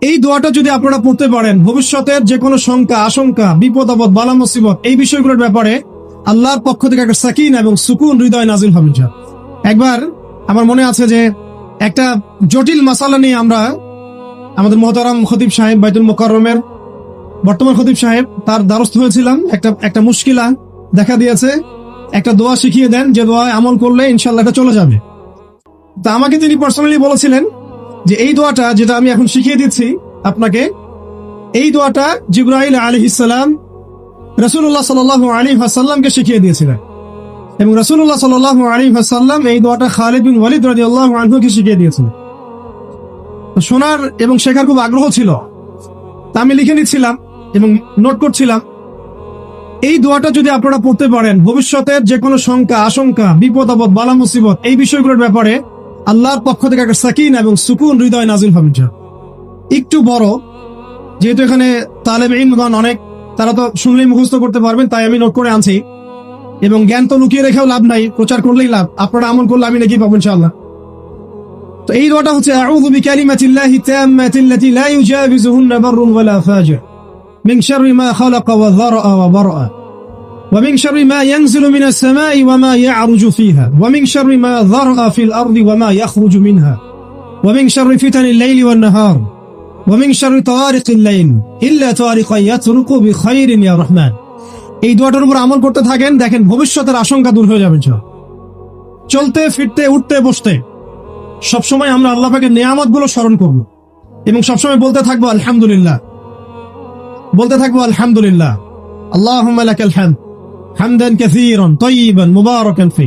এই দোয়াটা যদি আপনারা পড়তে পারেন, ভবিষ্যতের যে কোনো শঙ্কা, আশঙ্কা, বিপদ আপদ, বালা মুসিবত, এই বিষয়গুলোর ব্যাপারে আল্লাহর পক্ষ থেকে একটা সাকিন এবং সুকুন হৃদয় নাজিল হবে। একবার আমার মনে আছে যে একটা জটিল মাসালা নিয়ে আমরা আমাদের মোহতারাম খতিব সাহেব, বাইতুল মোকাররমের বর্তমান খতিব সাহেব, তার দ্বারস্থ হয়েছিলাম। একটা মুশকিলা দেখা দিয়েছে। একটা দোয়া শিখিয়ে দেন, যে দোয়া আমল করলে ইনশাল্লাহ এটা চলে যাবে। তা আমাকে তিনি পার্সোনালি বলেছিলেন যে এই দোয়াটা যেটা আমি এখন শিখিয়ে দিচ্ছি আপনাকে, এই দোয়াটা জিবরাইল আলাইহিস সালাম রাসূলুল্লাহ সাল্লাল্লাহু আলাইহি ওয়াসাল্লামকে শিখিয়ে দিয়েছিলেন, এবং রাসূলুল্লাহ সাল্লাল্লাহু আলাইহি ওয়াসাল্লাম এই দোয়াটা খালিদ বিন ওয়ালিদ রাদিয়াল্লাহু আনহুকে শিখিয়ে দিয়েছিলেন। শোনার এবং শেখার খুব আগ্রহ ছিল, তা আমি লিখে নিচ্ছিলাম এবং নোট করছিলাম। এই দোয়াটা যদি আপনারা পড়তে পারেন, ভবিষ্যতের যে কোনো শঙ্কা, আশঙ্কা, বিপদ আপদ, বালা মুসিবত, এই বিষয়গুলোর ব্যাপারে আল্লাহর পক্ষ থেকে একটা সাকিন এবং সুকুন হৃদয় নাজিল হবে। একটু বড়, যেহেতু এখানে তালেব ইলমগণ অনেক, তারা তো শুনলেই মুখস্থ করতে পারবেন, তাই আমি নোট করে আনছি। এবং জ্ঞান তো লুকিয়ে রেখেও লাভ নাই, প্রচার করলেই লাভ। আপনারা আমল করলে আমি নাকি পাবো ইনশাআল্লাহ। তো এই দোয়াটা হচ্ছে আউযু বিকালিমাতিল্লাহি তাম্মাতিল্লাতি লা ইউজাবিজুহুন্না বাররুন ওয়ালা ফাজির মিন শাররি মা খালাকা ওয়া যারআ ওয়া বারআ ওয়া মিন শাররি মা ইয়ানজিলু মিনাস সামাই ওয়া মা ইয়া'রুজু ফিহা ওয়া মিন শাররি মা যারআ ফিল আরদি ওয়া মা ইয়াখরুজু মিনহা ওয়া মিন শাররি ফিতানিল লাইলি ওয়ান নাহার ওয়া মিন শাররি তাওয়ারিকিল লাইল ইল্লা তাওয়ারিকান ইয়াতরুকু বিখাইরিন ইয়া রাহমান। এই দোয়াটার উপর আমল করতে থাকেন, দেখেন ভবিষ্যতের আশঙ্কা দূর হয়ে যাবে। চলতে ফিরতে, উঠতে বসতে সবসময় আমরা আল্লাহ পাকের নিয়ামতগুলো স্মরণ করব এবং সবসময় বলতে থাকবো আলহামদুলিল্লাহ, বলতে থাকবো আলহামদুলিল্লাহ। আল্লাহুম্মা লাকাল হামদ হামদান কাসীরান তাইয়িবান মুবারাকান ফি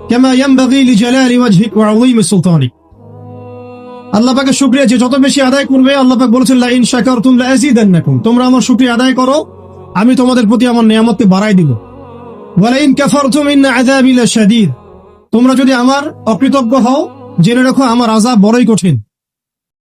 কামা ইয়ানবাগি লিজালালি ওয়াজহিক ওয়া আযীমি সুলতানিক। আল্লাহ পাকের শুকরিয়া যে যত বেশি আদায় করবে, আল্লাহ পাক বলেছেন লা ইন শাকারতুম লা আযীদান্নাকুম, তোমরা আমার শুকরিয়া আদায় করো, আমি তোমাদের প্রতি আমার নিয়ামতকে বাড়াই দিব। ওয়া লা ইন কাফারতুম ইন্না আযাবি লাশাদীদ, তোমরা যদি আমার অকৃতজ্ঞ হও, জেনে রাখো আমার আযাব বড়ই কঠিন।